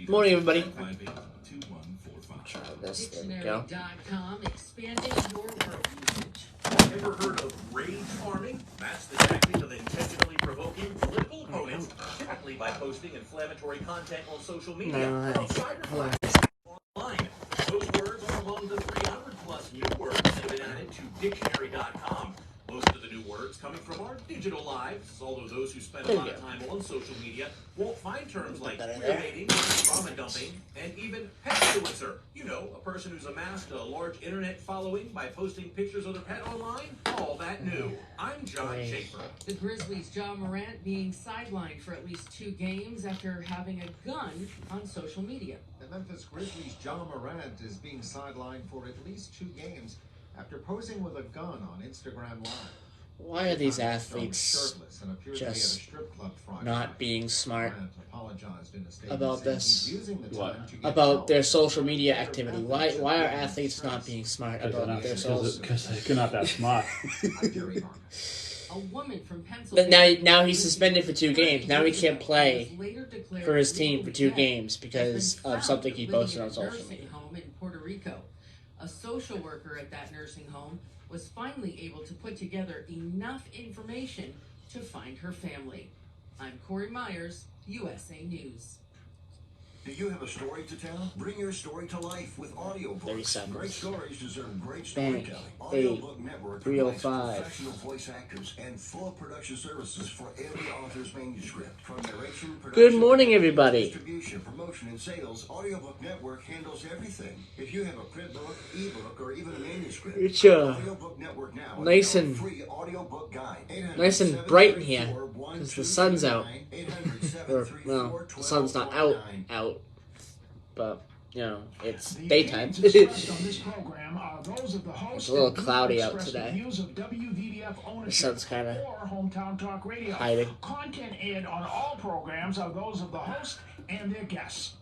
Morning, everybody. Try this. There we go. Dictionary.com, expanding your word usage. Ever heard of rage farming? That's the tactic of intentionally provoking political opponents, typically by posting inflammatory content on social media outside your platform online. Those words are among the 300-plus new words that have been added to Dictionary.com. Most of the new words coming from our digital lives, although those who spend a lot of time on social media won't find terms like queer-baiting, trauma dumping, and even petfluencer. You know, a person who's amassed a large internet following by posting pictures of their pet online. All that new. I'm John Schaefer. The Grizzlies' John Morant being sidelined for at least 2 games after having a gun on social media. The Memphis Grizzlies' John Morant is being sidelined for at least 2 games after posing with a gun on Instagram Live. Why are these athletes just not being smart about this? About their social media activity? Why are athletes not being smart about their social? Because they're not that smart. A woman from Pennsylvania. But now he's suspended for 2 games. Now he can't play for his team for 2 games because of something he posted on social media. Home in Puerto Rico. A social worker at that nursing home was finally able to put together enough information to find her family. I'm Corey Myers, USA News. Do you have a story to tell? Bring your story to life with audiobooks. Great stories deserve great storytelling. Audiobook Network provides professional voice actors and full production services for every author's manuscript. From narration, production, Good morning, everybody. Distribution, promotion, and sales, Audiobook Network handles everything. If you have a print book, ebook, or even a manuscript, It's Audiobook Network now nice and free audiobook guide. nice and bright in here because the sun's out. Or, well, the sun's not out, but, you know, it's daytime. It's a little cloudy out today. The sun's kind of hiding. Content aired on all programs are those of the host and their guests.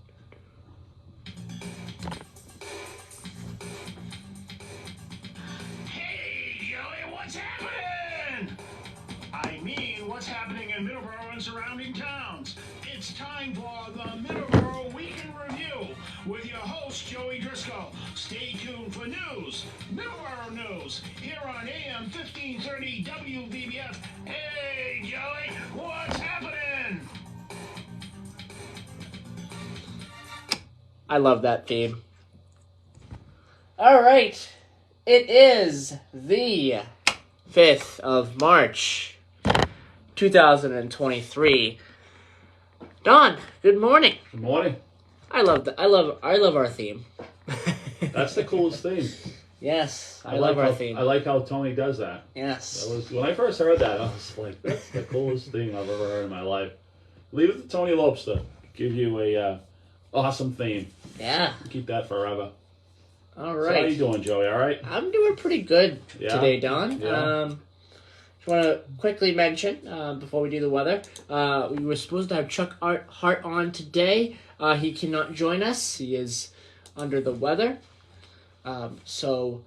Hey, Joey, what's happening? I mean, what's happening in Middleboro and surrounding towns? It's time for the Middleboro Weekend Review with your host, Joey Driscoll. Stay tuned for news, Middleboro news, here on AM 1530 WVBF. Hey, Joey, what's happening? I love that theme. All right. It is the 5th of March, 2023. Don, good morning. Good morning. I love our theme. That's the coolest theme. Yes, I love our theme. I like how Tony does that. Yes. That was, when I first heard that, I was like, that's the coolest thing I've ever heard in my life. Leave it to Tony Lopes to give you a awesome theme. Yeah. Keep that forever. All right. So how you doing, Joey? All right? I'm doing pretty good today, Don. Yeah. Just want to quickly mention, before we do the weather, we were supposed to have Chuck Hart on today. He cannot join us. He is under the weather. So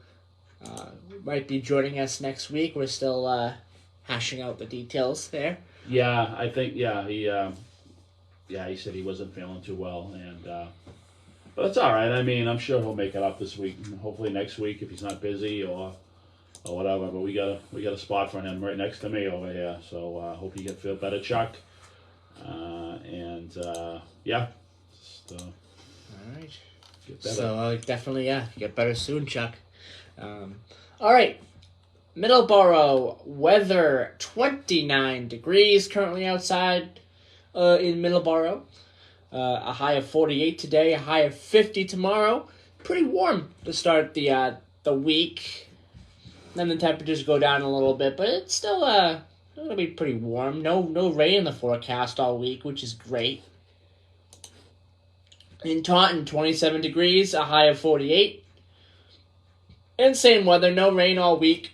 might be joining us next week. We're still hashing out the details there. Yeah, I think, he said he wasn't feeling too well, and but it's all right. I mean, I'm sure he'll make it up this week. Hopefully next week if he's not busy or whatever. But we got a spot for him right next to me over here. So I hope you can feel better, Chuck. All right. Get better. So definitely, get better soon, Chuck. All right. Middleboro weather, 29 degrees currently outside in Middleboro. A high of 48 today, a high of 50 tomorrow. Pretty warm to start the week. Then the temperatures go down a little bit, but it's still it'll be pretty warm. No rain in the forecast all week, which is great. In Taunton, 27 degrees, a high of 48. And same weather, no rain all week.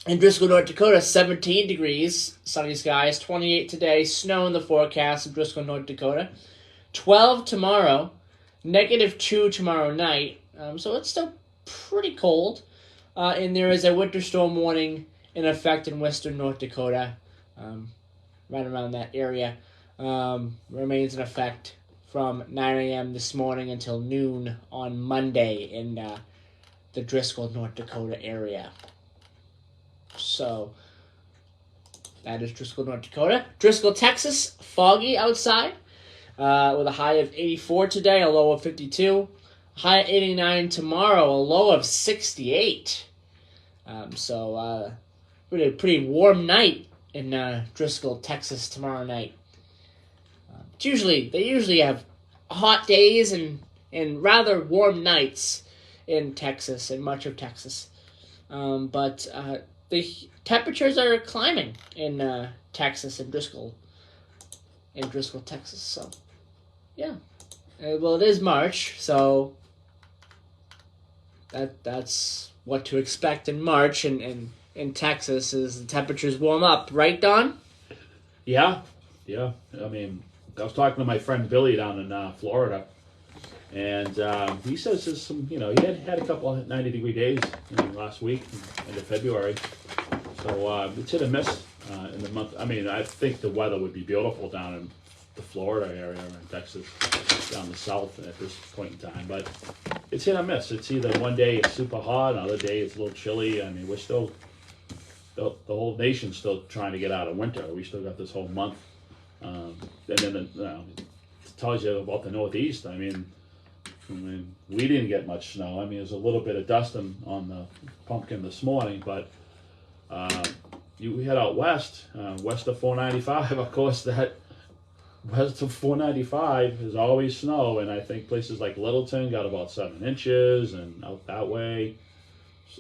In Driscoll, North Dakota, 17 degrees, sunny skies, 28 today, snow in the forecast in Driscoll, North Dakota. 12 tomorrow, -2 tomorrow night, so it's still pretty cold. And there is a winter storm warning in effect in western North Dakota, right around that area. remains in effect from 9 a.m. this morning until noon on Monday in the Driscoll, North Dakota area. So, that is Driscoll, North Dakota. Driscoll, Texas, foggy outside with a high of 84 today, a low of 52. High of 89 tomorrow, a low of 68. Pretty warm night in Driscoll, Texas tomorrow night. They usually have hot days and rather warm nights in Texas, in much of Texas. But the temperatures are climbing in Texas and Driscoll, Texas. So, yeah. Well, it is March, so that's what to expect in March in Texas as the temperatures warm up. Right, Don? Yeah. I mean, I was talking to my friend Billy down in Florida, and he says there's some, he had a couple of 90-degree days last week, end of February. So it's hit and miss in the month. I mean, I think the weather would be beautiful down in the Florida area in Texas, down the south at this point in time. But it's hit and miss. It's either one day it's super hot, another day it's a little chilly. I mean, we're still, the whole nation's still trying to get out of winter. We still got this whole month. And then it tells you about the Northeast. I mean, we didn't get much snow. I mean, there's a little bit of dusting on the pumpkin this morning, but you head out west, west of 495. Of course, that west of 495 is always snow, and I think places like Littleton got about 7 inches, and out that way,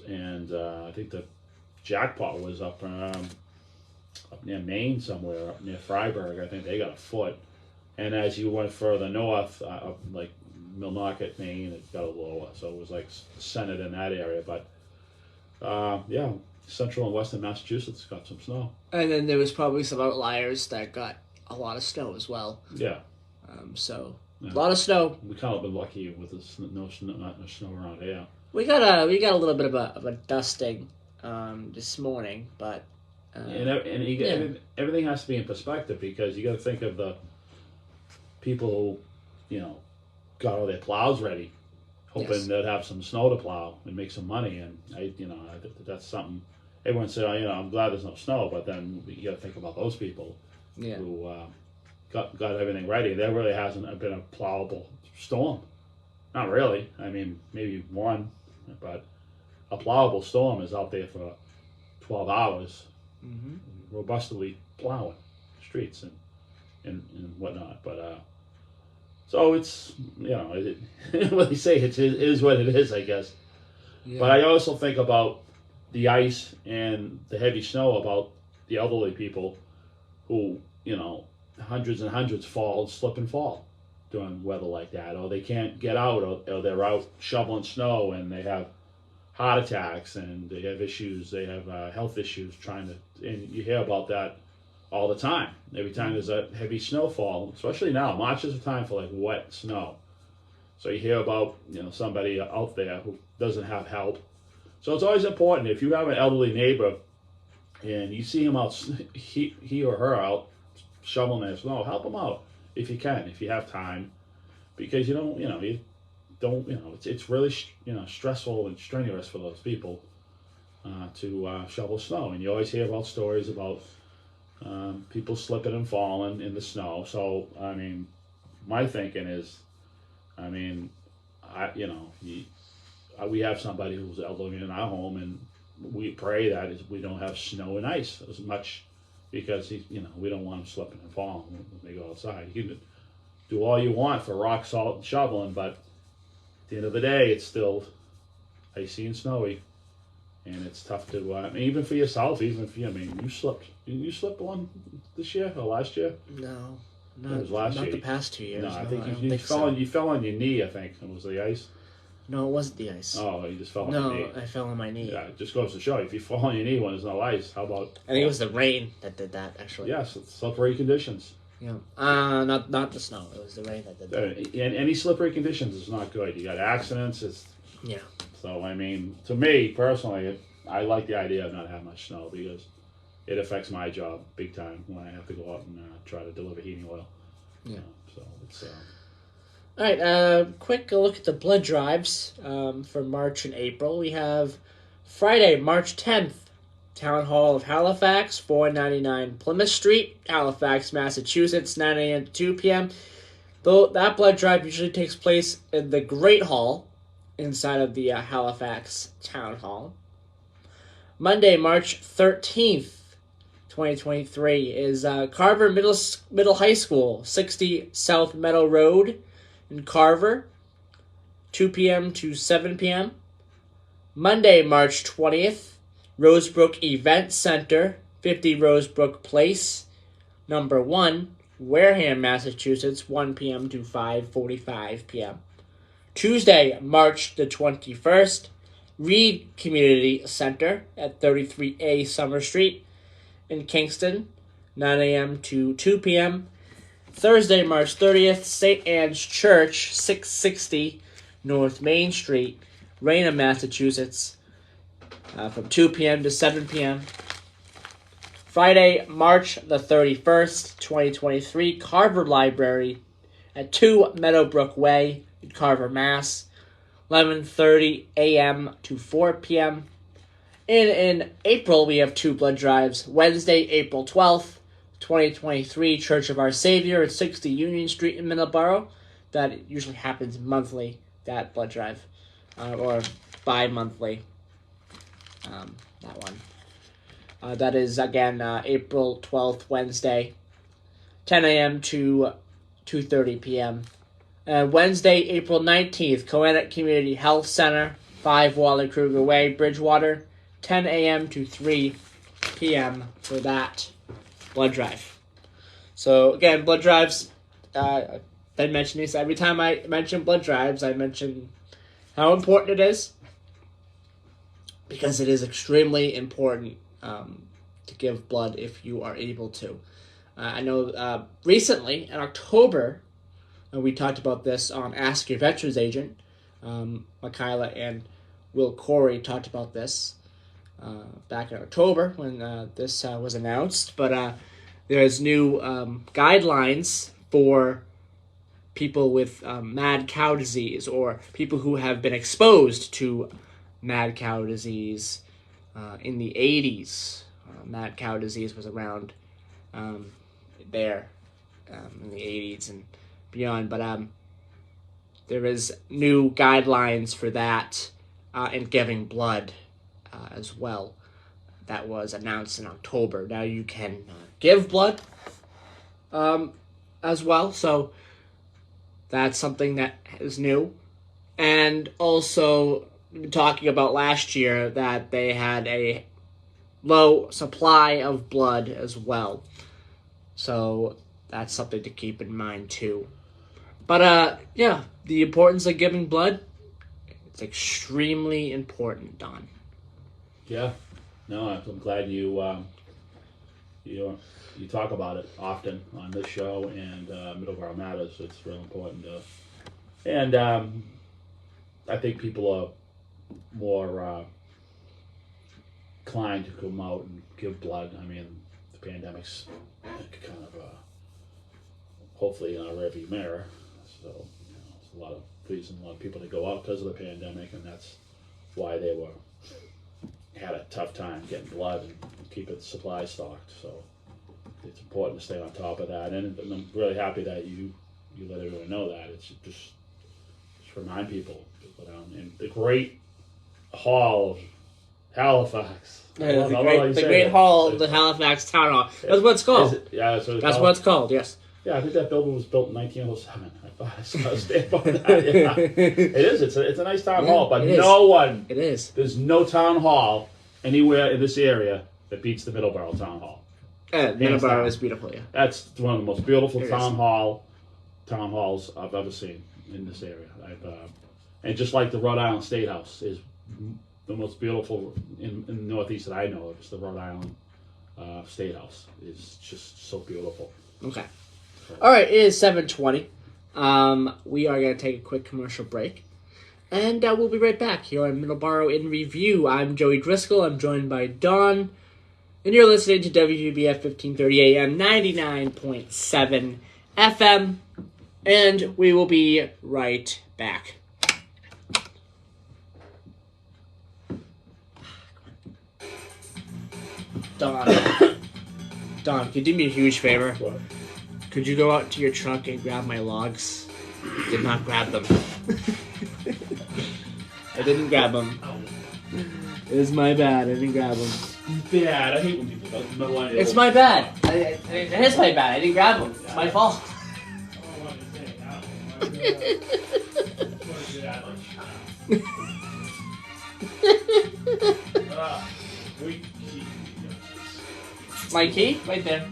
and I think the jackpot was up near Maine somewhere, up near Freiburg. I think they got a foot. And as you went further north, up like Millnocket, Maine, it got a little lower. So it was like centered in that area. But yeah, central and western Massachusetts got some snow. And then there was probably some outliers that got a lot of snow as well. Yeah. A lot of snow. We kind of been lucky with not much snow around here. We got a little bit of a dusting this morning, but everything has to be in perspective, because you got to think of the people who, got all their plows ready, hoping they'd have some snow to plow and make some money. And that's something everyone said. I'm glad there's no snow, but then you got to think about those people who got everything ready. There really hasn't been a plowable storm. Not really. I mean, maybe one, but a plowable storm is out there for 12 hours, robustly plowing streets and whatnot. But so it's, what they say, it is what it is, I guess. Yeah. But I also think about the ice and the heavy snow, about the elderly people who, hundreds and hundreds slip and fall during weather like that, or they can't get out, or they're out shoveling snow and they have heart attacks and they have issues, they have health issues and you hear about that all the time. Every time there's a heavy snowfall, especially now, March is a time for like wet snow. So you hear about, somebody out there who doesn't have help. So it's always important, if you have an elderly neighbor and you see him out, he or her out shoveling their snow, help them out if you can, if you have time, because it's really stressful and strenuous for those people to shovel snow. And you always hear about stories about people slipping and falling in the snow. So I mean, my thinking is, we have somebody who's elderly in our home, and we pray that we don't have snow and ice as much, because we don't want them slipping and falling when they go outside. You can do all you want for rock, salt, and shoveling, but at the end of the day, it's still icy and snowy, and it's tough to even for yourself. Even if you slipped one this year or last year? No, it was last not year. The past 2 years. No, I think you fell on your knee. I think it was the ice. No, it wasn't the ice. Oh, you just fell on your knee. No, I fell on my knee. Yeah, it just goes to show, if you fall on your knee when there's no ice, how about... I think it was the rain that did that, actually. Yes, it's slippery conditions. Yeah. Not the snow. It was the rain that did that. And any slippery conditions is not good. You got accidents. Yeah. So, to me, personally, I like the idea of not having much snow, because it affects my job big time when I have to go out and try to deliver heating oil. Yeah. So it's. All right, quick look at the blood drives for March and April. We have Friday, March 10th, Town Hall of Halifax, 499 Plymouth Street, Halifax, Massachusetts, 9 a.m. to 2 p.m. Though that blood drive usually takes place in the Great Hall inside of the Halifax Town Hall. Monday, March 13th, 2023, is Carver Middle High School, 60 South Meadow Road in Carver, 2 p.m. to 7 p.m. Monday, March 20th, Rosebrook Event Center, 50 Rosebrook Place, number 1, Wareham, Massachusetts, 1 p.m. to 5:45 p.m. Tuesday, March the 21st, Reed Community Center at 33A Summer Street in Kingston, 9 a.m. to 2 p.m. Thursday, March 30th, St. Anne's Church, 660 North Main Street, Raynham, Massachusetts, from 2 p.m. to 7 p.m. Friday, March the 31st, 2023, Carver Library at 2 Meadowbrook Way in Carver, Mass., 11:30 a.m. to 4 p.m. In April, we have 2 blood drives. Wednesday, April 12th, 2023, Church of Our Savior at 60 Union Street in Middleboro. That usually happens monthly, that blood drive, or bi-monthly, that one. That is, again, April 12th, Wednesday, 10 a.m. to 2:30 p.m. Wednesday, April 19th, Coenet Community Health Center, 5 Wally Kruger Way, Bridgewater, 10 a.m. to 3 p.m. for that blood drive. So, again, blood drives, I've been mentioning this. Every time I mention blood drives, I mention how important it is, because it is extremely important to give blood if you are able to. I know recently, in October, we talked about this on Ask Your Veterans Agent. Michaela and Will Corey talked about this back in October when this was announced. But there's new guidelines for people with mad cow disease, or people who have been exposed to mad cow disease in the 80s. Mad cow disease was around there in the 80s and beyond, but there is new guidelines for that in giving blood as well. That was announced in October. Now you can give blood as well, so that's something that is new. And also, talking about last year, that they had a low supply of blood as well. So that's something to keep in mind too. But yeah, the importance of giving blood, it's extremely important, Don. Yeah, no, I'm glad you talk about it often on this show and Middleboro Matters. It's real important. And I think people are more inclined to come out and give blood. I mean, the pandemic's kind of hopefully in our rearview mirror. So there's a lot of reason a lot of people to go out because of the pandemic, and that's why they had a tough time getting blood and keeping the supply stocked. So it's important to stay on top of that, and I'm really happy that you let everyone know that. It's just remind people to go down in the Great Hall of Halifax. The Great Hall of the Halifax Town Hall. That's what it's called. Yeah, that's what it's called. Yes. Yeah, I think that building was built in 1907. I thought I saw a stamp on that. Yeah. It is. It's a nice town hall, but It is. There's no town hall anywhere in this area that beats the Middleboro Town Hall. Middleboro is beautiful. Yeah. That's one of the most beautiful town halls I've ever seen in this area. And just like the Rhode Island State House is the most beautiful in the Northeast that I know of. It's the Rhode Island State House. It's just so beautiful. Okay. All right, it is 7:20. We are going to take a quick commercial break, and we'll be right back here on Middleboro in Review. I'm Joey Driscoll. I'm joined by Don, And you're listening to WVBF 1530 AM 99.7 FM. And we will be right back. Don, could you do me a huge favor? What? Could you go out to your trunk and grab my logs? Did not grab them. I didn't grab them. It was my bad. I didn't grab them. Bad. I hate when people don't know why. It's my bad. It is my bad. I didn't grab them. It's my fault. My key? Right there.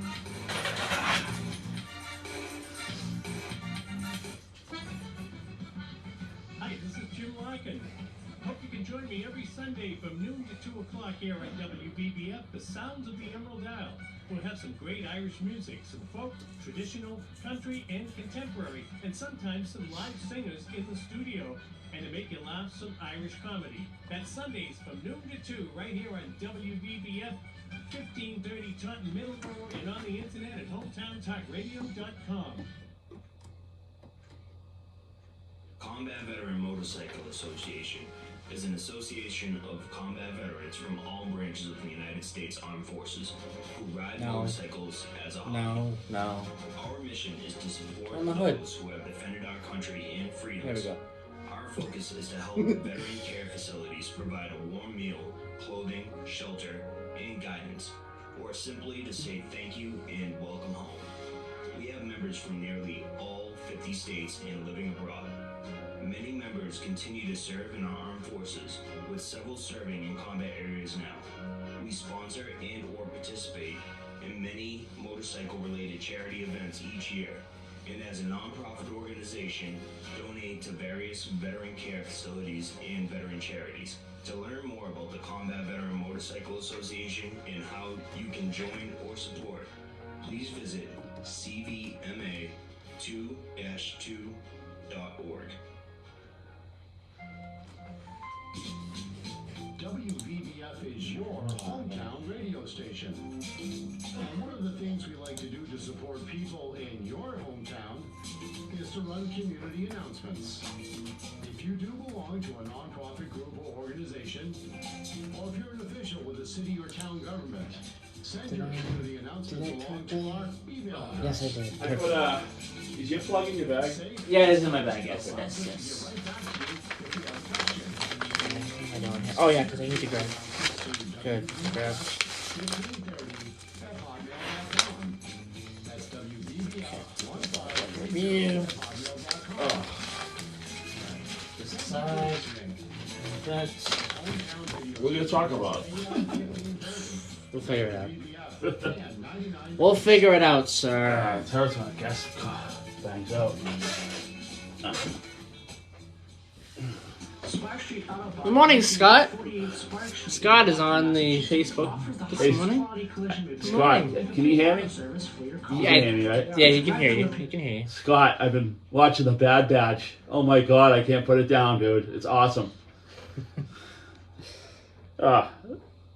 Hi, this is Jim Larkin. Hope you can join me every Sunday from noon to 2 o'clock here at WBBF, the Sounds of the Emerald Isle. We'll have some great Irish music, some folk, traditional, country, and contemporary, and sometimes some live singers in the studio. And to make you laugh, some Irish comedy. That's Sundays from noon to 2 right here on WBBF 1530 Taunton, Middleboro, and on the internet at hometowntalkradio.com. Combat Veteran Motorcycle Association is an association of combat veterans from all branches of the United States Armed Forces who ride motorcycles as a hobby. No. Our mission is to support On the hood. those who have defended our country and freedoms. There we go. Our focus is to help veteran care facilities provide a warm meal, clothing, shelter, and guidance, or simply to say thank you and welcome home. We have members from nearly all 50 states and living abroad. Many members continue to serve in our armed forces, with several serving in combat areas now. We sponsor and or participate in many motorcycle-related charity events each year, and as a nonprofit organization, donate to various veteran care facilities and veteran charities. To learn more about the Combat Veteran Motorcycle Association and how you can join or support, please visit cvma2-2.org. WVBF is your hometown radio station. And one of the things we like to do to support people in your hometown is to run community announcements. If you do belong to a nonprofit group or organization, or if you're an official with a city or town government, send your community announcements along to our email address. Yes, I did. I put is your plug in your bag? Yeah, it is in my bag. Yes, it is. Yes. I don't have. Oh yeah, because I need to grab. Good. Grab. Review. Oh. This side. That. What are you gonna talk about? We'll figure it out. We'll figure it out, sir. It's hurts when I guess bangs out. Good morning, Scott. Scott is on the Facebook this morning. Scott, can you hear me? You Yeah, can hear me, right? Yeah, he can hear you. He can hear you. Scott, I've been watching The Bad Batch. Oh my god, I can't put it down, dude. It's awesome.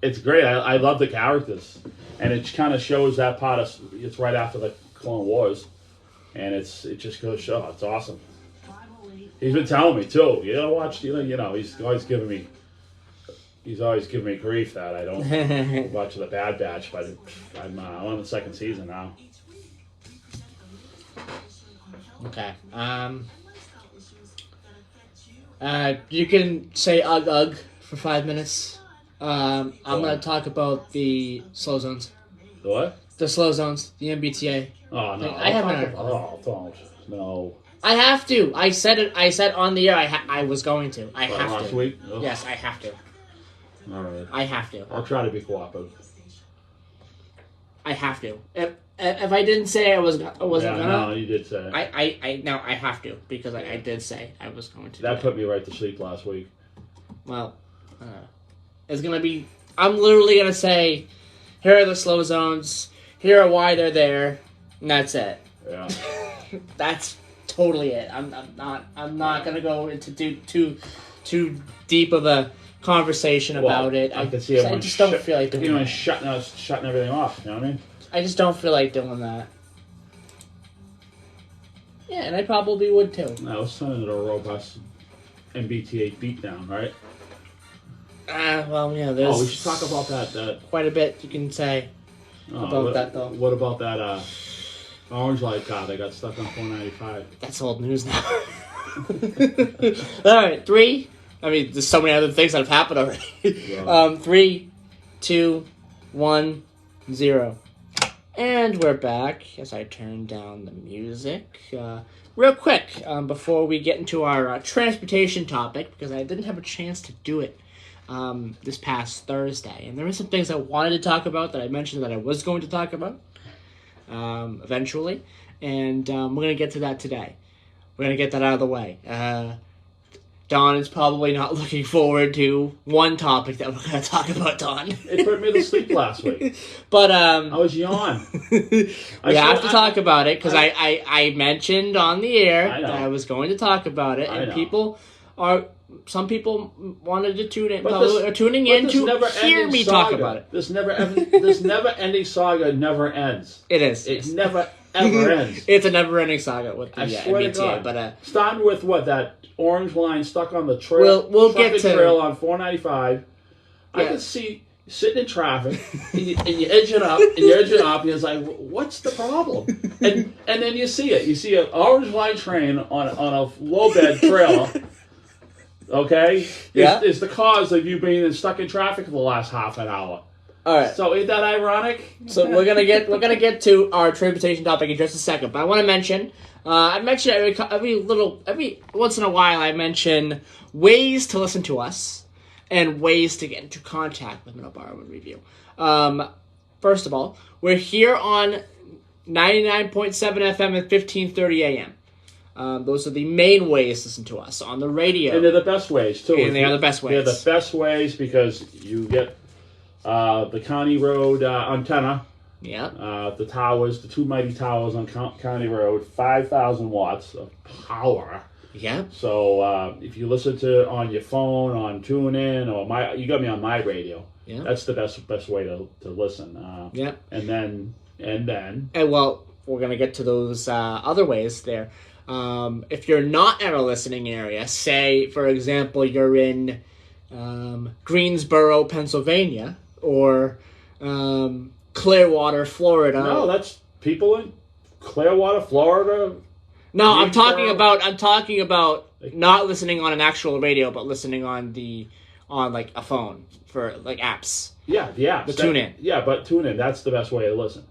It's great. I love the characters. And it kind of shows that part of, it's right after the Clone Wars. And it just goes to show. It's awesome. He's been telling me too. You gotta watch. You know, he's always giving me grief that I don't watch The Bad Batch. But I'm on the second season now. Okay. You can say ugh ugh for 5 minutes. I'm gonna talk about the slow zones. The what? The slow zones. The MBTA. Oh no! I haven't. Oh, don't. No. I have to. I said it. I said on the air. I was going to. I have last to. week? Ugh. Yes, I have to. All right. I have to. I'll try to be cooperative. I have to. If I didn't say I wasn't gonna. No, you did say it. I have to because I did say I was going to. That put me right to sleep last week. Well, it's gonna be. I'm literally gonna say, here are the slow zones. Here are why they're there, and that's it. Yeah. That's totally it. I'm not gonna go into too deep of a conversation about it. I can see everyone just don't feel like doing that. shutting everything off. You know what I mean? I just don't feel like doing that. Yeah, and I probably would too. No, let's turn into a robust MBTA beatdown, right? Well, yeah, there's... we should talk about that. Quite a bit you can say about that, though. What about that orange light car that got stuck on 495? That's old news now. All right, 3. I mean, there's so many other things that have happened already. Yeah. 3, 2, 1, 0. And we're back as I turn down the music. Real quick, before we get into our transportation topic, because I didn't have a chance to do it this past Thursday. And there were some things I wanted to talk about that I mentioned that I was going to talk about eventually. And we're going to get to that today. We're going to get that out of the way. Don is probably not looking forward to one topic that we're going to talk about, Don. It put me to sleep last week. But I was yawn. We have to talk about it because I mentioned on the air that I was going to talk about it, and some people wanted to tune in, are tuning in to hear me talk about it. This never-ending saga never ends. It is. It never ever ends. It's a never-ending saga with the I swear to MBTA, God. but starting with that orange line stuck on the trail. We'll get to trail on 495. I can see sitting in traffic, and you're edging up, and you're like, what's the problem? And then you see it. You see an orange line train on a low bed trailer. Okay, is the cause of you being stuck in traffic for the last half an hour. All right. So ain't that ironic? So we're gonna get to our transportation topic in just a second, but I want to mention. I mention every once in a while. I mention ways to listen to us and ways to get into contact with Middleboro and Review. First of all, we're here on 99.7 FM at 15:30 a.m. Those are the main ways to listen to us on the radio. And they're the best ways, too. And they are the best ways. They're the best ways because you get the County Road antenna. Yeah. The towers, the two mighty towers on County Road, 5,000 watts of power. Yeah. So if you listen to on your phone, on TuneIn, or you got me on my radio. Yeah. That's the best way to listen. Yeah. And then. And well, we're gonna get to those other ways there. If you're not in our listening area, say for example you're in Greensboro, Pennsylvania, or Clearwater, Florida. No, that's people in Clearwater, Florida. No, I'm talking about not listening on an actual radio, but listening on like a phone for like apps. Yeah, the apps. The TuneIn. Yeah, but TuneIn, that's the best way to listen.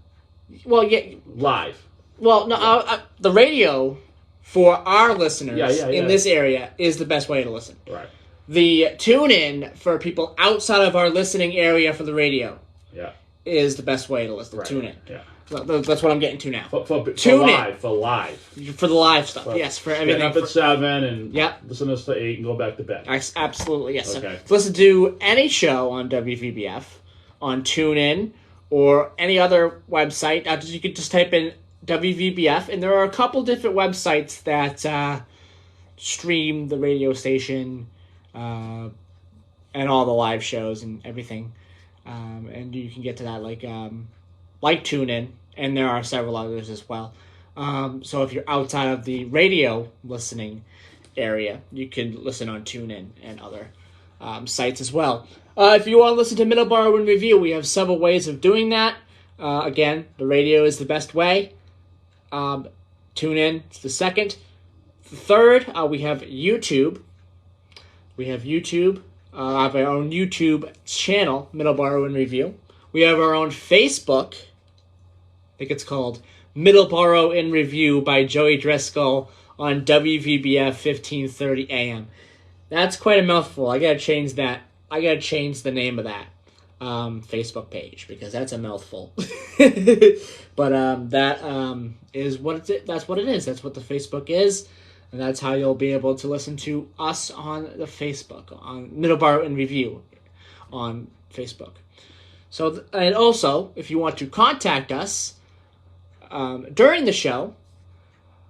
Well, yeah. Live. Well, no, the radio for our listeners in this area is the best way to listen. Right. The TuneIn for people outside of our listening area for the radio. Yeah. Is the best way to listen. Right. TuneIn. Yeah. That's what I'm getting to now. For live. For the live stuff. Yes, for everything. Get up at 7 and yeah. Listen to us for 8 and go back to bed. Absolutely, yes. Okay. So listen to any show on WVBF, on TuneIn, or any other website. You could just type in WVBF, and there are a couple different websites that stream the radio station and all the live shows and everything. And you can get to that like TuneIn, and there are several others as well. So if you're outside of the radio listening area, you can listen on TuneIn and other sites as well. If you want to listen to Middleboro in Review, we have several ways of doing that. Again, the radio is the best way. TuneIn is the second. The third, we have YouTube. We have YouTube. I have our own YouTube channel, Middleboro in Review. We have our own Facebook. I think it's called Middleboro in Review by Joey Driscoll on WVBF 15:30 a.m. That's quite a mouthful. I gotta change that. I gotta change the name of that Facebook page because that's a mouthful. But that is what that's what it is. That's what the Facebook is. And that's how you'll be able to listen to us on the Facebook, on Middleboro in Review on Facebook. So, and also, if you want to contact us during the show,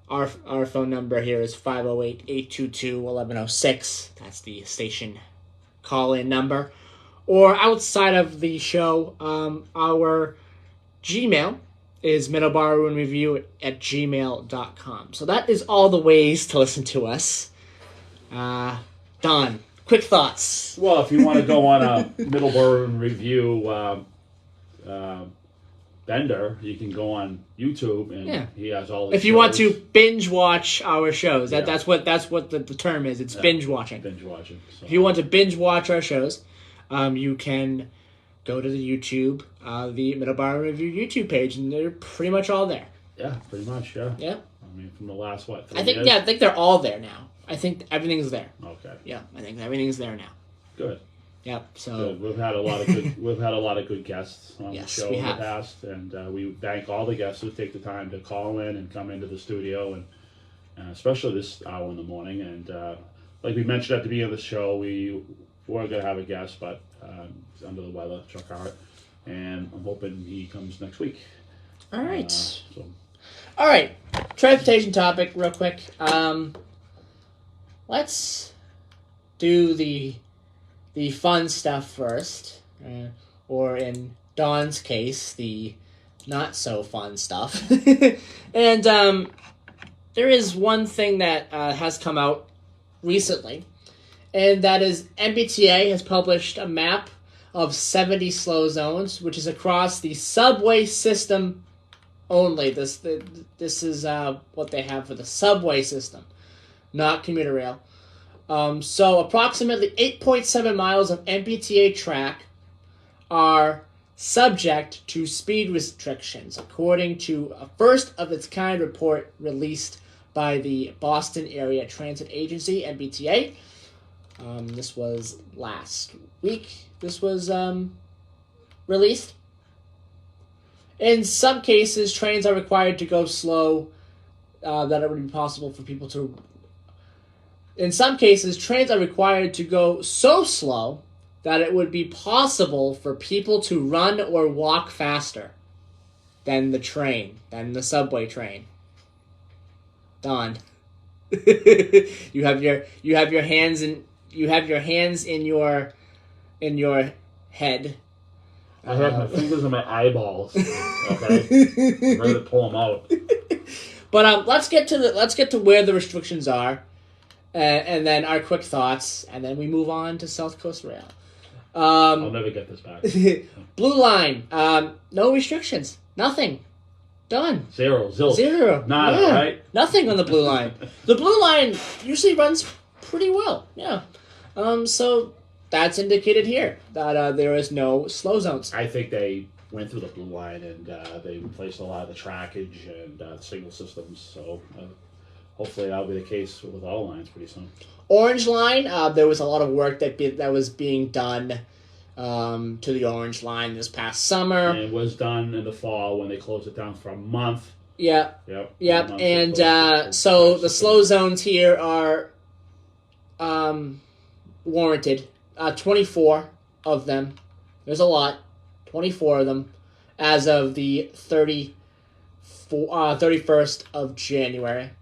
our phone number here is 508-822-1106. That's the station call-in number. Or outside of the show, our Gmail is middleboroughreview@gmail.com. So that is all the ways to listen to us. Don, quick thoughts. Well, if you want to go on a Middleboro Review Bender, you can go on YouTube, and he has all the If you want to binge watch our shows, that's what the term is. It's binge watching. Binge watching. So. If you want to binge watch our shows, you can go to the YouTube, the Middleboro Review YouTube page, and they're pretty much all there. Yeah, pretty much. Yeah. Yeah. I mean, from the last 3 I think years? I think they're all there now. I think everything's there. Okay. Yeah, I think everything's there now. Good. Yep. So Good. We've had a lot of good guests on the show in the past, and we thank all the guests who take the time to call in and come into the studio, and especially this hour in the morning. And like we mentioned at the beginning of the show, we were going to have a guest, but he's under the weather, Chuck Hart, and I'm hoping he comes next week. All right. All right. Transportation topic, real quick. Let's do the fun stuff first, or in Don's case, the not so fun stuff. And there is one thing that has come out recently, and that is MBTA has published a map of 70 slow zones, which is across the subway system only. This is what they have for the subway system, not commuter rail. So approximately 8.7 miles of MBTA track are subject to speed restrictions, according to a first-of-its-kind report released by the Boston Area Transit Agency, MBTA. This was last week. This was released. In some cases, trains are required to go slow, that it would be possible for people to... In some cases, trains are required to go so slow that it would be possible for people to run or walk faster than the subway train. Don, you have your hands in your head. I have my fingers in my eyeballs. Okay, I'm ready to pull them out. But let's get to where the restrictions are. And then our quick thoughts, and then we move on to South Coast Rail. I'll never get this back. Blue Line, no restrictions, nothing, done. Zero. Nada, right? Nothing on the Blue Line. The Blue Line usually runs pretty well, yeah. So that's indicated here, that there is no slow zones. I think they went through the Blue Line, and they replaced a lot of the trackage and signal systems, so... hopefully that'll be the case with all lines pretty soon. Orange Line, there was a lot of work that was being done to the Orange Line this past summer. And it was done in the fall when they closed it down for a month. Yep. Yep. And so the slow zones here are warranted. 24 of them. There's a lot. 24 of them as of the 31st of January.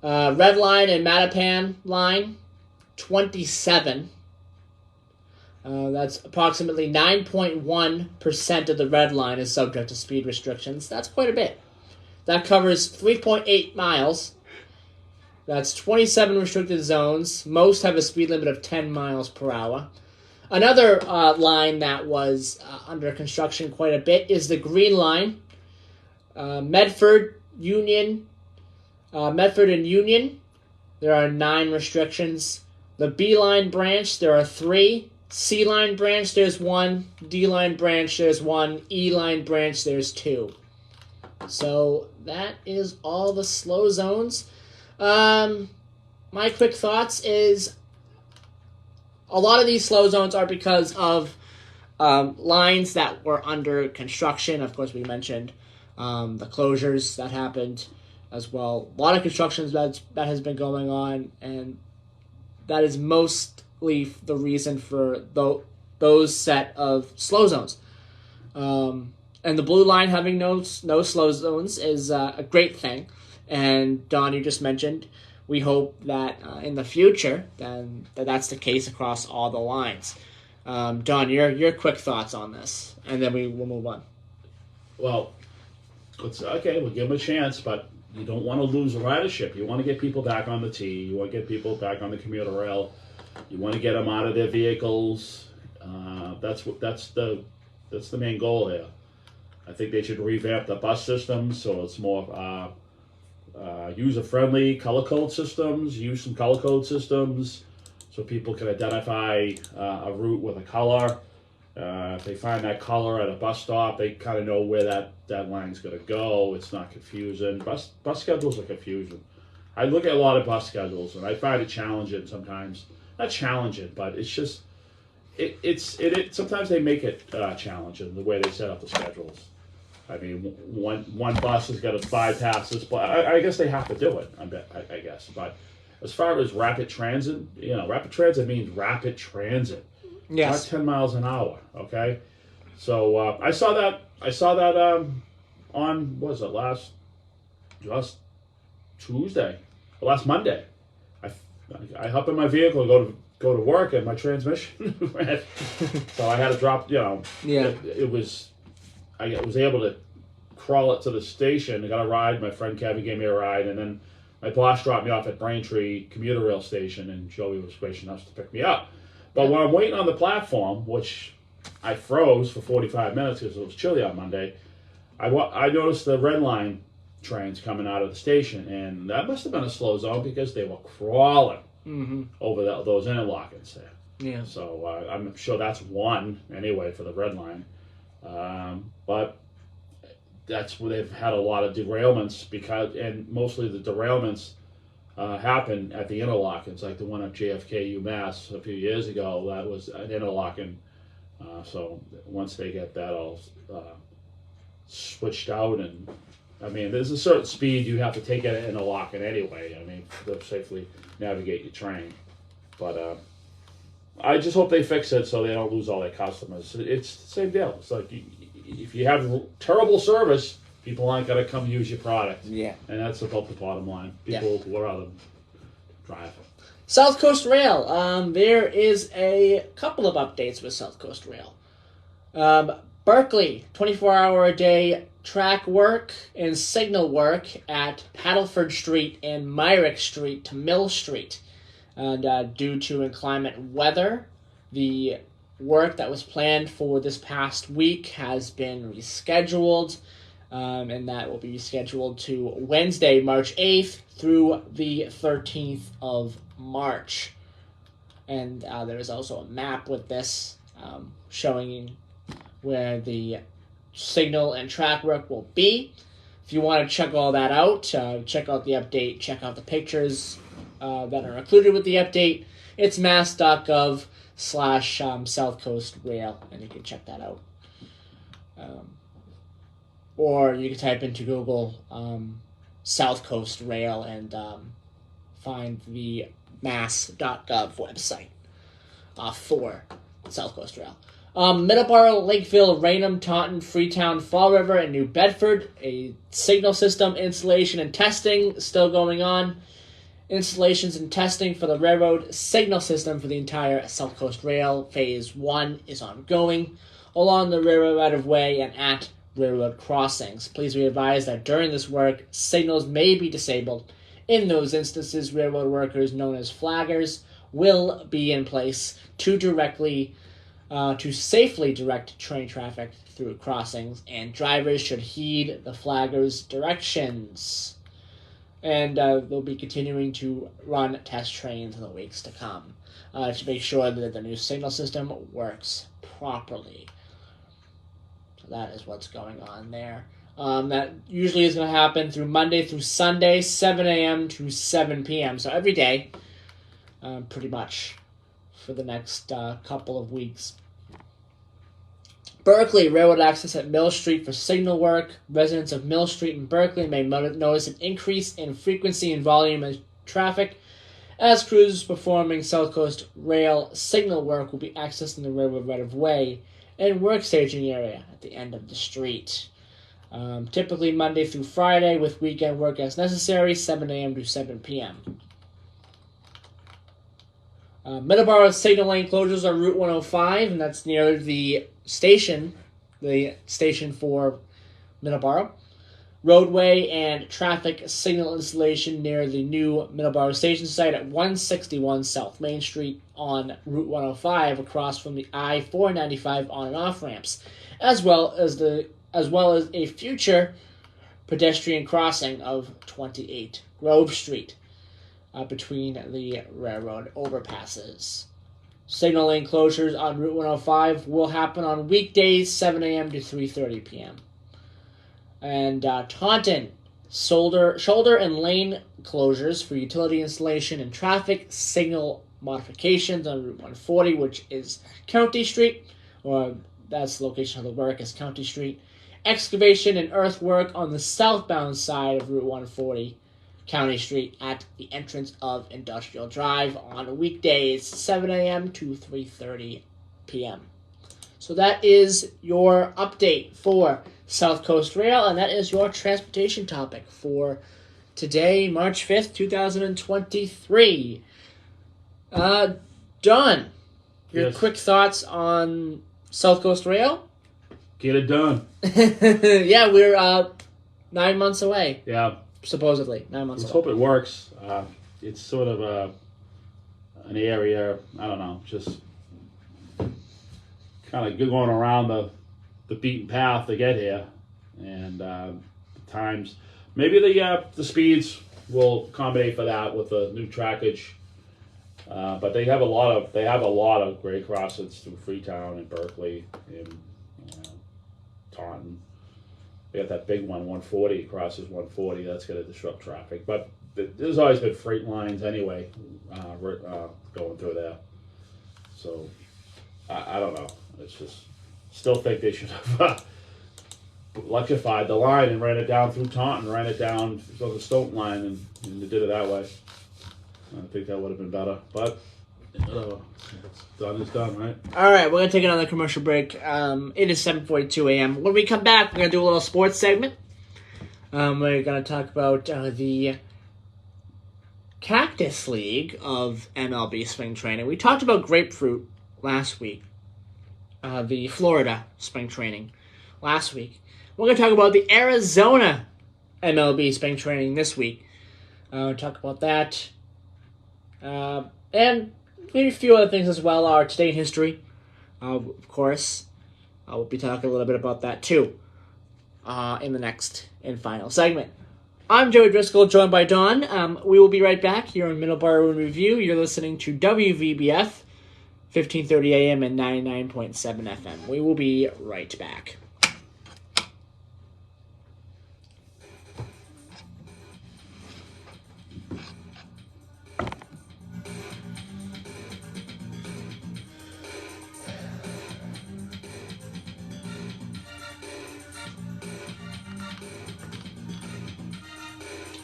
Red Line and Mattapan Line, 27. That's approximately 9.1% of the Red Line is subject to speed restrictions. That's quite a bit. That covers 3.8 miles. That's 27 restricted zones. Most have a speed limit of 10 miles per hour. Another line that was under construction quite a bit is the Green Line. Medford and Union, there are 9 restrictions. The B line branch, there are 3. C line branch, there's 1. D line branch, there's 1. E line branch, there's 2. So that is all the slow zones. My quick thoughts is a lot of these slow zones are because of lines that were under construction. Of course, we mentioned the closures that happened as well. A lot of construction that has been going on, and that is mostly the reason for those set of slow zones. And the Blue Line having no slow zones is a great thing. And Don, you just mentioned we hope that in the future, then that's the case across all the lines. Don, your quick thoughts on this, and then we'll move on. Well, we'll give them a chance, but you don't want to lose ridership. You want to get people back on the T. You want to get people back on the commuter rail. You want to get them out of their vehicles. That's the main goal here. I think they should revamp the bus system so it's more user-friendly. Color code systems. Use some color code systems so people can identify a route with a color. If they find that color at a bus stop, they kind of know where that line's going to go. It's not confusing. Bus schedules are confusing. I look at a lot of bus schedules, and I find it challenging sometimes. Not challenging, but it's just it sometimes they make it challenging the way they set up the schedules. I mean, one bus has got to bypass this, but I guess they have to do it. I guess, but as far as rapid transit, rapid transit means rapid transit. Yes. Not 10 miles an hour. Okay, so I saw that on what was it last Tuesday, last Monday. I hop in my vehicle and go to work, and my transmission ran. So I had to drop. Yeah. It was. I was able to crawl it to the station. I got a ride. My friend Kevin gave me a ride, and then my boss dropped me off at Braintree commuter rail station, and Joey was gracious enough to pick me up. But when I'm waiting on the platform, which I froze for 45 minutes because it was chilly on Monday, I noticed the red line trains coming out of the station, and that must have been a slow zone because they were crawling over those interlockings there. Yeah. So I'm sure that's one anyway for the red line. But that's where they've had a lot of derailments and mostly the derailments happen at the interlockings, like the one at JFK UMass a few years ago. That was an interlocking. So once they get that all switched out, and I mean, there's a certain speed you have to take at an interlocking anyway. I mean, to safely navigate your train. But I just hope they fix it so they don't lose all their customers. It's the same deal. It's like if you have terrible service, people aren't going to come use your product. Yeah. And that's about the bottom line. People would rather drive. South Coast Rail. There is a couple of updates with South Coast Rail. Berkeley, 24-hour-a-day track work and signal work at Paddleford Street and Myrick Street to Mill Street. And due to inclement weather, the work that was planned for this past week has been rescheduled. And that will be rescheduled to Wednesday, March 8th through the 13th of March. And there is also a map with this showing where the signal and track work will be. If you want to check all that out, check out the update, check out the pictures that are included with the update. It's mass.gov/South Coast Rail, and you can check that out. Or you can type into Google South Coast Rail and find the mass.gov website for South Coast Rail. Middleboro, Lakeville, Raynham, Taunton, Freetown, Fall River, and New Bedford. A signal system installation and testing still going on. Installations and testing for the railroad signal system for the entire South Coast Rail. Phase 1 is ongoing along the railroad right-of-way and at railroad crossings. Please be advised that during this work, signals may be disabled. In those instances, railroad workers known as flaggers will be in place to safely direct train traffic through crossings, and drivers should heed the flaggers' directions. And they'll be continuing to run test trains in the weeks to come to make sure that the new signal system works properly. So that is what's going on there. That usually is going to happen through Monday through Sunday, 7 a.m. to 7 p.m. So every day, pretty much, for the next couple of weeks. Berkeley, railroad access at Mill Street for signal work. Residents of Mill Street in Berkeley may notice an increase in frequency and volume of traffic as crews performing South Coast Rail signal work will be accessing the railroad right-of-way and work staging area at the end of the street. Typically Monday through Friday with weekend work as necessary, 7 a.m. to 7 p.m. Middleboro signal lane closures on Route 105, and that's near the station for Middleboro. Roadway and traffic signal installation near the new Middleboro station site at 161 South Main Street on Route 105, across from the I-495 on and off ramps, as well as a future pedestrian crossing of 28 Grove Street between the railroad overpasses. Signal lane closures on Route 105 will happen on weekdays 7 a.m. to 3:30 p.m. And Taunton, shoulder and lane closures for utility installation and traffic signal modifications on Route 140, which is County Street, or that's the location of the work is County Street. Excavation and earthwork on the southbound side of Route 140, County Street, at the entrance of Industrial Drive on weekdays 7 a.m. to 3:30 p.m. So that is your update for South Coast Rail, and that is your transportation topic for today, March 5th, 2023. Don, your quick thoughts on South Coast Rail? Get it done. Yeah, we're 9 months away. Yeah. Supposedly, 9 months away. Let's hope it works. It's sort of an area, I don't know, just kind of going around the beaten path to get here, and the times, maybe the speeds will accommodate for that with the new trackage. But they have a lot of grade crossings through Freetown and Berkeley and Taunton. They got that big one, 140 crosses 140. That's going to disrupt traffic. But there's always been freight lines anyway going through there. So I don't know. It's just still think they should have electrified the line and ran it down through Taunton, ran it down to the Stoughton line, and they did it that way. I think that would have been better. But it's done is done, right? All right, we're going to take another commercial break. It is 7:42 a.m. When we come back, we're going to do a little sports segment. We're going to talk about the Cactus League of MLB spring training. We talked about grapefruit last week, the Florida spring training last week. We're going to talk about the Arizona MLB spring training this week. We'll talk about that. And maybe a few other things as well. Our Today in History, of course. We'll be talking a little bit about that too in the next and final segment. I'm Joey Driscoll, joined by Don. We will be right back here on Middleboro in Review. You're listening to WVBF, 1530 AM and 99.7 FM. We will be right back.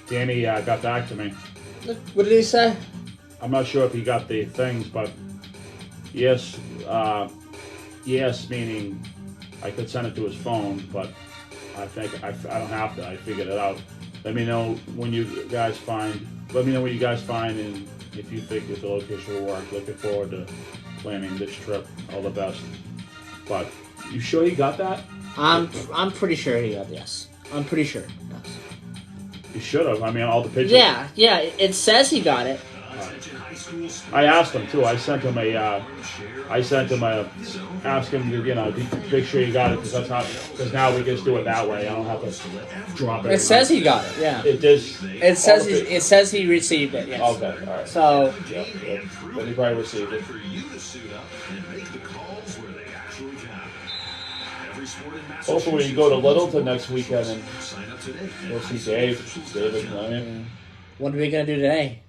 Danny got back to me. What did he say? I'm not sure if he got the things, but yes, meaning I could send it to his phone, but I think I don't have to. I figured it out. Let me know what you guys find, and if you think that the location will work. Looking forward to planning this trip. All the best. But you sure he got that? I'm pretty sure he got this. I'm pretty sure. Yes. You should have. I mean, all the pictures. Yeah. It says he got it. I asked him too. I sent him ask him to make sure you got it, because now we can just do it that way. I don't have to drop it. It says he got it. Yeah. It says he received it. Yes. Okay. All right. So. Yeah. Then he probably received it. Hopefully we go to Littleton next weekend and we'll see David. What are we gonna do today?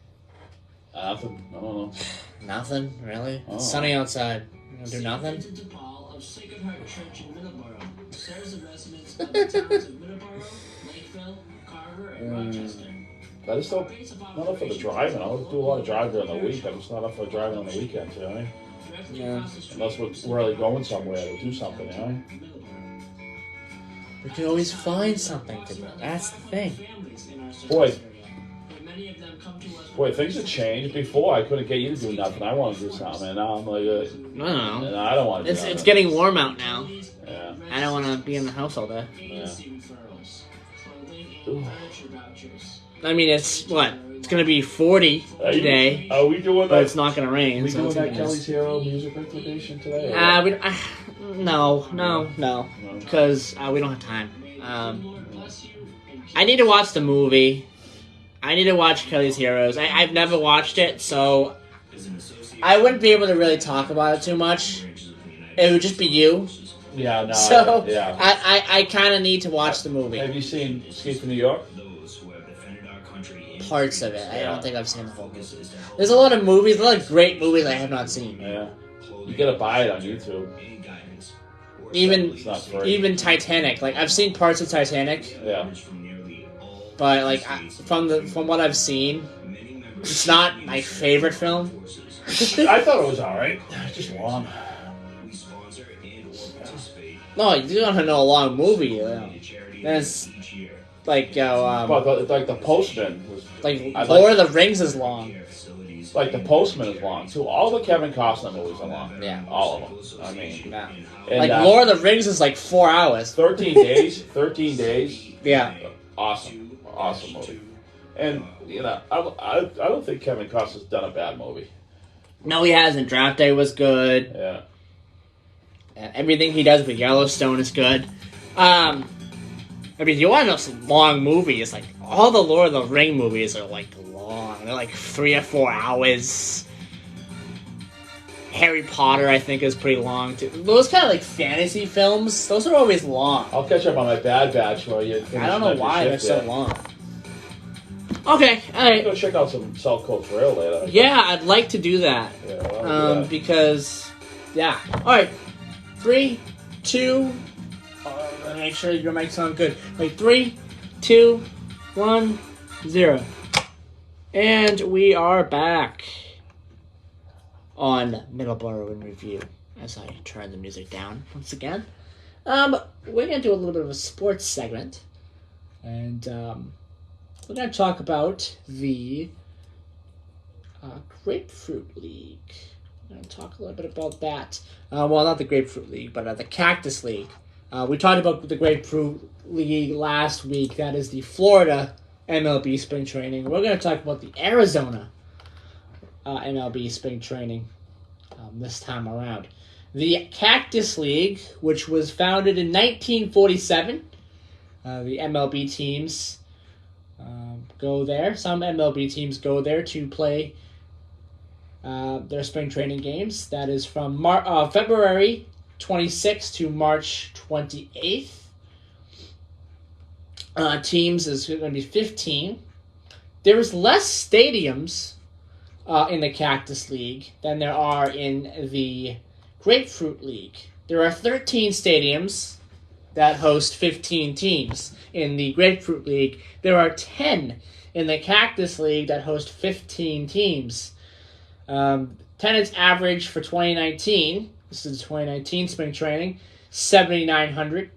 Nothing. I don't know. Nothing, really? Oh. It's sunny outside. You gonna do nothing? Of Sacred Heart Church in Middleboro serves the residents of the towns of Middleboro, Lakeville, Carver, and Rochester. I just not up for the driving. I'll do a lot of driving during the week. I'm just not up for driving on the weekends, you know what I mean? Yeah. Unless we're really going somewhere to do something, you know? We can always find something to do. That's the thing. Boy, many of them come to us. Boy, things have changed. Before, I couldn't get you to do nothing. I want to do something, and now I'm like, No. I don't want to do It's nothing. getting warm out now. Yeah. I don't want to be in the house all day. Yeah. I mean, it's what? It's going to be 40 today, Are we doing but that? it's not going to rain. We so doing it's that gonna Kelly's Hero music recommendation today? No, because we don't have time. I need to watch the movie. I need to watch Kelly's Heroes. I've never watched it, so I wouldn't be able to really talk about it too much. It would just be you. Yeah, no. So yeah. I kind of need to watch the movie. Have you seen Escape from New York? Parts of it. I don't think I've seen the whole movie. There's a lot of movies, a lot of great movies I have not seen. Yeah. You gotta buy it on YouTube. It's not free. Even Titanic. Like, I've seen parts of Titanic, Yeah. but like from what I've seen, it's not my favorite film. I thought it was alright. Just long. No, you don't know a long movie. There's like But like the Postman was Lord of the Rings is long. like the Postman is long too. All the Kevin Costner movies are long. Yeah. All of them. I mean, Yeah. and, Like Lord of the Rings is like 4 hours. 13 days. 13 days. Yeah. Awesome movie. And I don't think Kevin Costner's done a bad movie. No, he hasn't. Draft Day was good. Yeah. Everything he does with Yellowstone is good. I mean, you want to know some long movies? Like, all the Lord of the Ring movies are, like, long. They're, like, 3 or 4 hours. Harry Potter, I think, is pretty long, too. Those kind of, like, fantasy films, those are always long. I'll catch up on my Bad Batch while you finish. I don't know why they're so yet. long. Okay, alright. Go check out some South Coast Rail later. Yeah, I'd like to do that. Yeah, well, I'll do that. Because, yeah. Alright, 3, 2... Let me make sure your mic sounds good. Wait, 3, 2, 1, 0. And we are back on Middleboro in Review as I turn the music down once again. We're going to do a little bit of a sports segment. And we're going to talk about the Grapefruit League. We're going to talk a little bit about that. Well, not the Grapefruit League, but the Cactus League. We talked about the Grapefruit League last week. That is the Florida MLB Spring Training. We're going to talk about the Arizona MLB Spring Training this time around. The Cactus League, which was founded in 1947, the MLB teams go there. Some MLB teams go there to play their spring training games. That is from February 26th to March 28th. Teams is going to be 15. There is less stadiums in the Cactus League than there are in the Grapefruit League. There are 13 stadiums that host 15 teams. In the Grapefruit League, there are 10 in the Cactus League that host 15 teams. Attendance average for 2019, this is 2019 spring training, 7,900.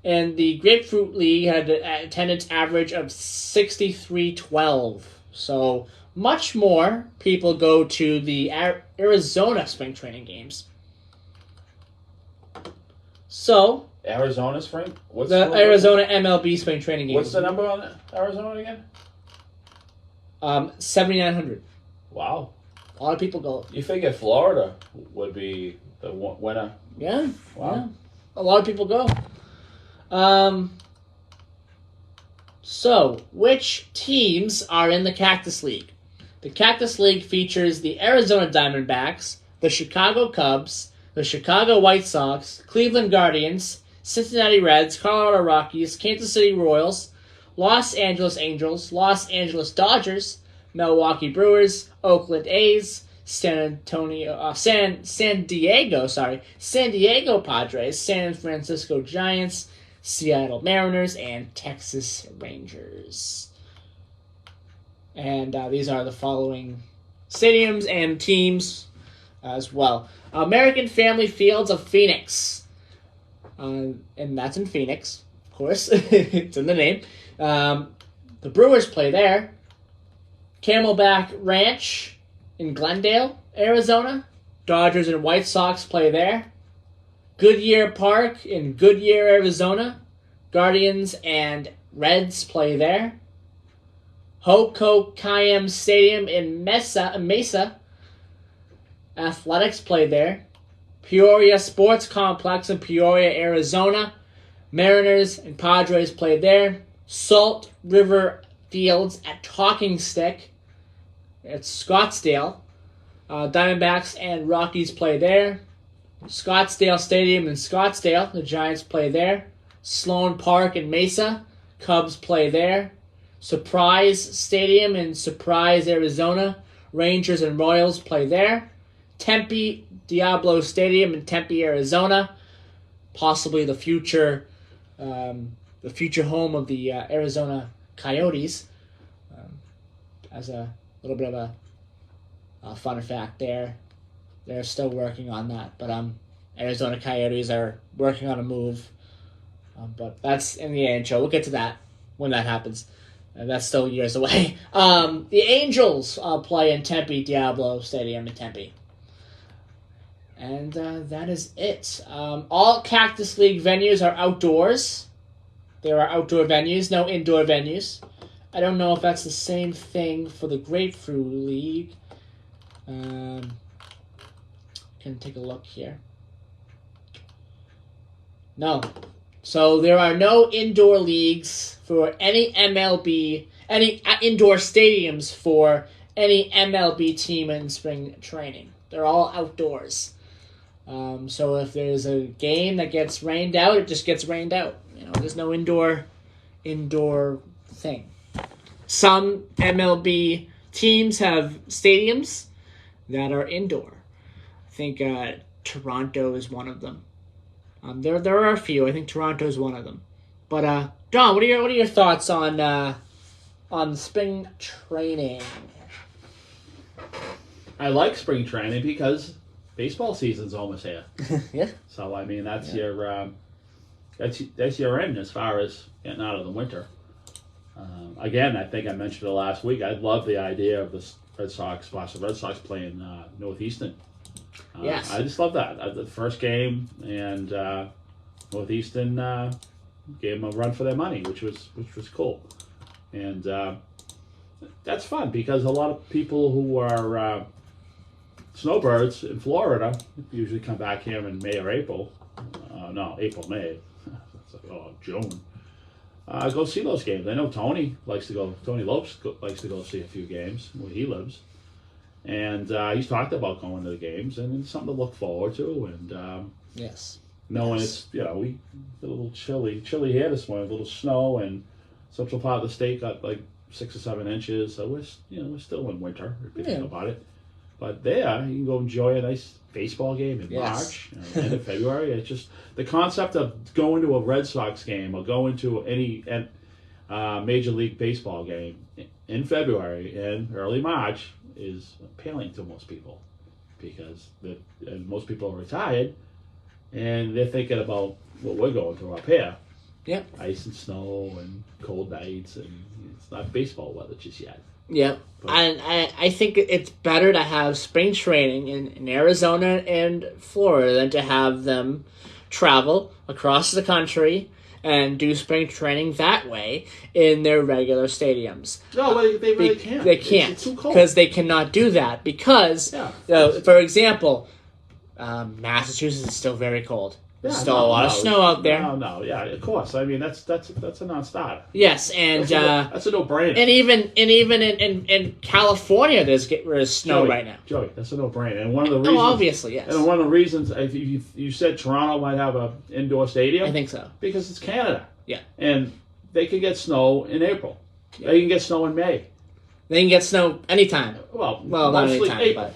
And the Grapefruit League had an attendance average of 6,312. So much more people go to the Arizona spring training games. So Arizona spring? What's the Arizona MLB spring training games. What's the number on it? Arizona again? 7,900. Wow. A lot of people go. You figure Florida would be the winner. Yeah. Wow. Yeah. A lot of people go. So, which teams are in the Cactus League? The Cactus League features the Arizona Diamondbacks, the Chicago Cubs, the Chicago White Sox, Cleveland Guardians, Cincinnati Reds, Colorado Rockies, Kansas City Royals, Los Angeles Angels, Los Angeles Dodgers, Milwaukee Brewers, Oakland A's, San Diego Padres, San Francisco Giants, Seattle Mariners, and Texas Rangers. And these are the following stadiums and teams as well. American Family Fields of Phoenix. And that's in Phoenix, of course. It's in the name. The Brewers play there. Camelback Ranch in Glendale, Arizona. Dodgers and White Sox play there. Goodyear Park in Goodyear, Arizona. Guardians and Reds play there. Ho'oponopono Stadium in Mesa. Athletics play there. Peoria Sports Complex in Peoria, Arizona. Mariners and Padres play there. Salt River Fields at Talking Stick at Scottsdale. Diamondbacks and Rockies play there. Scottsdale Stadium in Scottsdale. The Giants play there. Sloan Park in Mesa. Cubs play there. Surprise Stadium in Surprise, Arizona. Rangers and Royals play there. Tempe Diablo Stadium in Tempe, Arizona. Possibly the future home of the Arizona Coyotes. As a little bit of a fun fact there. They're still working on that, but Arizona Coyotes are working on a move. But that's in the NHL. We'll get to that when that happens. That's still years away. The Angels play in Tempe Diablo Stadium in Tempe. And that is it. All Cactus League venues are outdoors. There are outdoor venues, no indoor venues. I don't know if that's the same thing for the Grapefruit League. Can take a look here. No. So there are no indoor leagues for any MLB, any indoor stadiums for any MLB team in spring training. They're all outdoors. So if there's a game that gets rained out, it just gets rained out. There's no indoor thing. Some MLB teams have stadiums that are indoor. I think Toronto is one of them. There are a few. I think Toronto is one of them. But Don, what are your thoughts on spring training? I like spring training because baseball season's almost here. Yeah. So I mean that's your end as far as getting out of the winter. Again, I think I mentioned it last week. I love the idea of the Red Sox playing Northeastern. Yes. I just love that. The first game, and Northeastern gave them a run for their money, which was cool. And that's fun because a lot of people who are snowbirds in Florida usually come back here in May or April. May. It's like, June. Go see those games. I know Tony likes to go. Tony Lopes likes to go see a few games where he lives. And he's talked about going to the games, and it's something to look forward to. And yes, knowing it's we a little chilly here this morning, a little snow, and central part of the state got like 6 or 7 inches. So we're still in winter if you think about it. But there, you can go enjoy a nice baseball game in March, end of February. It's just the concept of going to a Red Sox game or going to any Major League Baseball game in February and early March is appealing to most people because most people are retired and they're thinking about what we're going through up here. Yep. Ice and snow and cold nights, and it's not baseball weather just yet. Yep. And I think it's better to have spring training in Arizona and Florida than to have them travel across the country and do spring training that way in their regular stadiums. No, they really can't. They can't. It's too cold. Because they cannot do that. Because, for example, Massachusetts is still very cold. There's still a lot of snow out there. Yeah, of course. I mean, that's a non-starter. Yes, and that's a no-brainer. And even in California, there's snow right now. Joey, that's a no-brainer. And one of the reasons, obviously, yes. And one of the reasons, if you said Toronto might have an indoor stadium, I think so, because it's Canada. Yeah, and they can get snow in April. Yeah. They can get snow in May. They can get snow anytime. Well, not anytime, April.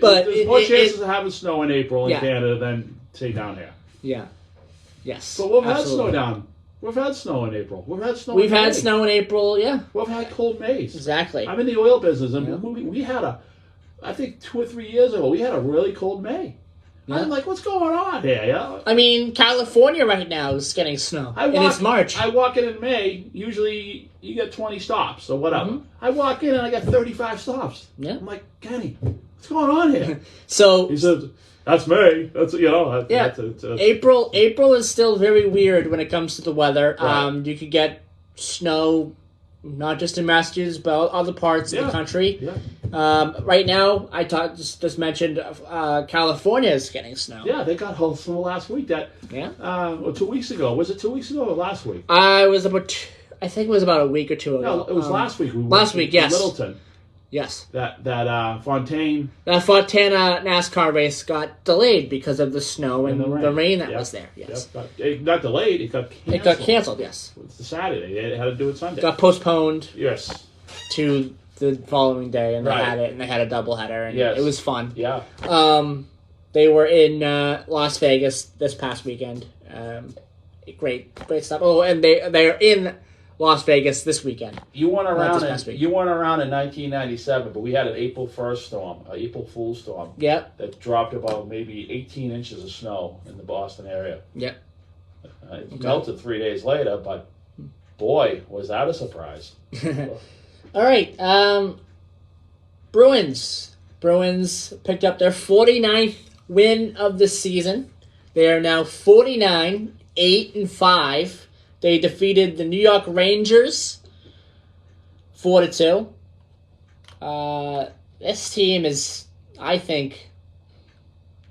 But there's more chances of having snow in April in Canada than say down here. Yeah. Yes. But we've had snow down. We've had snow in April. We've had snow in April. Yeah. We've had cold Mays. Exactly. I'm in the oil business, and we had I think 2 or 3 years ago, we had a really cold May. I'm like, what's going on here? Yeah. I mean, California right now is getting snow. And it's March. I walk in May. Usually you get 20 stops or whatever. Mhm. I walk in and I got 35 stops. Yeah. I'm like, Kenny, what's going on here? So he says, that's May. That's April is still very weird when it comes to the weather. Right. You could get snow, not just in Massachusetts, but other parts of the country. Yeah. Right now, I just mentioned California is getting snow. Yeah, they got snow last week. Or 2 weeks ago. Was it 2 weeks ago or last week? I think it was about a week or two ago. No, it was last week. Last week, yes. Littleton. Yes. That Fontaine. That Fontana NASCAR race got delayed because of the snow and the rain that was there. Yes. It got delayed. It got canceled. It got canceled, yes. It's the Saturday. They had to do it Sunday. Got postponed. Yes. To the following day, and they Right. had it, and they had a doubleheader, and Yes. it was fun. Yeah. They were in Las Vegas this past weekend. Great stuff. Oh, and they're in Las Vegas this weekend. You weren't around. Week. You weren't around in 1997, but we had an April 1st storm, an April Fool's storm. Yep. That dropped about maybe 18 inches of snow in the Boston area. Yep. It melted 3 days later, but boy, was that a surprise. All right. Bruins picked up their 49th win of the season. They are now 49, 8-5. They defeated the New York Rangers 4-2. This team is, I think,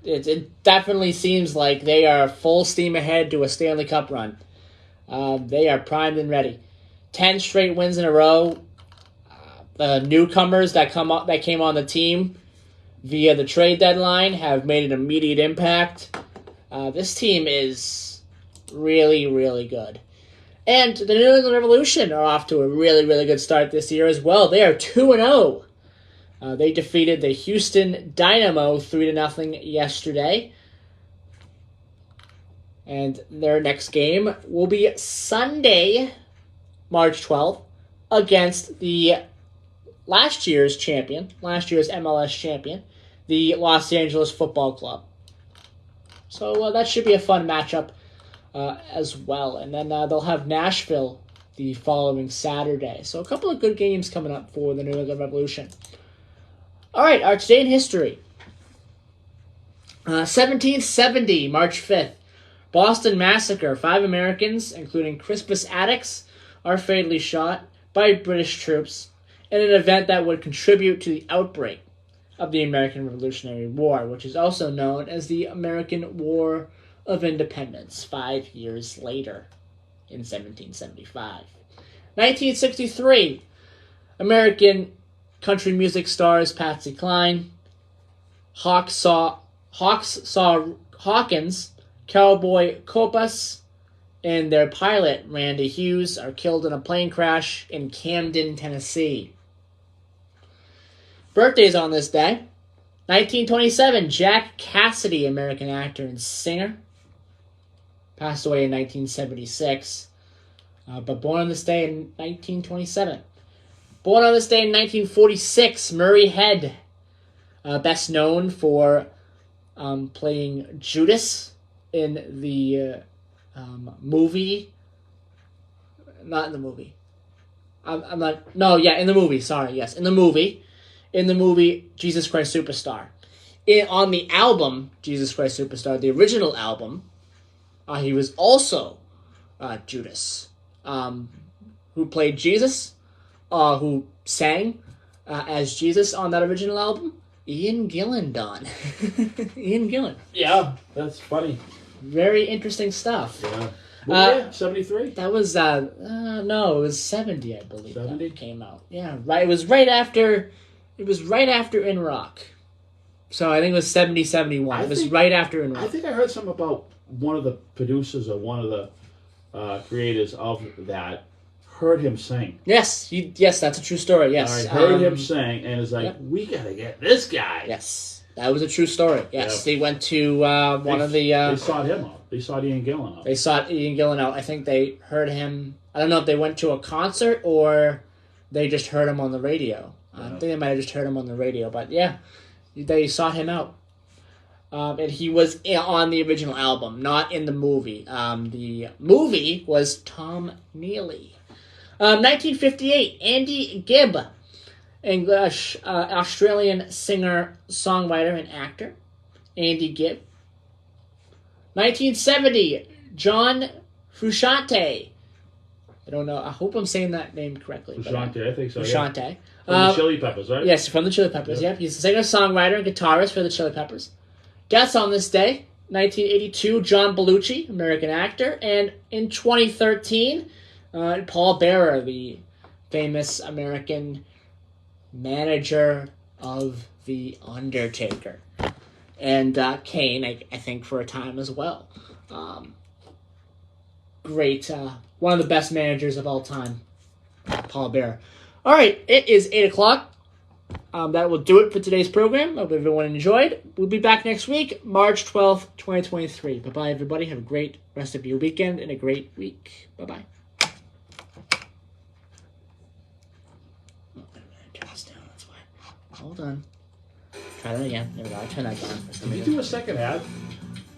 it definitely seems like they are full steam ahead to a Stanley Cup run. They are primed and ready. 10 straight wins in a row. The newcomers that came on the team via the trade deadline have made an immediate impact. This team is really, really good. And the New England Revolution are off to a really, really good start this year as well. They are 2-0. They defeated the Houston Dynamo 3-0 yesterday. And their next game will be Sunday, March 12th, against the last year's MLS champion, the Los Angeles Football Club. So that should be a fun matchup as well. And then they'll have Nashville the following Saturday. So a couple of good games coming up for the New England Revolution. All right, our today in history. 1770, March 5th. Boston Massacre. 5 Americans, including Crispus Attucks, are fatally shot by British troops in an event that would contribute to the outbreak of the American Revolutionary War, which is also known as the American War of Independence, 5 years later, in 1775. 1963, American country music stars Patsy Cline, Hawks saw Hawkins, Cowboy Copas, and their pilot, Randy Hughes, are killed in a plane crash in Camden, Tennessee. Birthdays on this day. 1927, Jack Cassidy, American actor and singer, passed away in 1976, but born on this day in 1927. Born on this day in 1946, Murray Head, best known for playing Judas in the movie. Not in the movie. I'm not. No, yeah, in the movie. Sorry, yes, in the movie. In the movie Jesus Christ Superstar. On the album Jesus Christ Superstar, the original album, he was also Judas, who played Jesus, who sang as Jesus on that original album. Ian Gillan, Don. Ian Gillan. Yeah, that's funny. Very interesting stuff. Yeah. 73? That was, no, it was 70, I believe. 70? That came out. Yeah, right. It was right after In Rock. So I think it was 70, 71. It was right after In Rock. I think I heard something about one of the producers or one of the creators of that heard him sing. Yes, that's a true story, yes. I heard him sing, and it's like, we gotta get this guy. Yes, that was a true story. Yes, They went to one of the... they sought him out. They sought Ian Gillan out. They sought Ian Gillan out. I think they heard him... I don't know if they went to a concert or they just heard him on the radio. I think they might have just heard him on the radio, but yeah, they sought him out. And he was on the original album, not in the movie. The movie was Tom Neely. 1958, Andy Gibb, English Australian singer, songwriter, and actor. Andy Gibb. 1970, John Frusciante. I don't know. I hope I'm saying that name correctly. Frusciante, I think so. Frusciante. Yeah. From the Chili Peppers, right? Yes, from the Chili Peppers. Yep. He's a singer, songwriter, and guitarist for the Chili Peppers. Guests on this day, 1982, John Belushi, American actor, and in 2013, Paul Bearer, the famous American manager of The Undertaker. And Kane, I think, for a time as well. Great. One of the best managers of all time, Paul Bearer. All right, it is 8 o'clock. That will do it for today's program. I hope everyone enjoyed. We'll be back next week, March 12th, 2023. Bye-bye, everybody. Have a great rest of your weekend and a great week. Bye-bye. Turn this down, that's why. Hold on. Try that again. There we go. I turned that down for some reason. Did you do a second ad?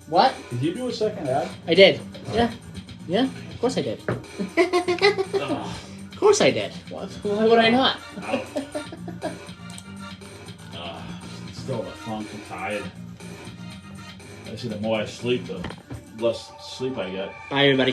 What? Did you do a second ad? I did. Yeah. Yeah, of course I did. Of course I did. What? Why would I not? Still the funk and tired. I see the more I sleep, the less sleep I get. Bye, everybody.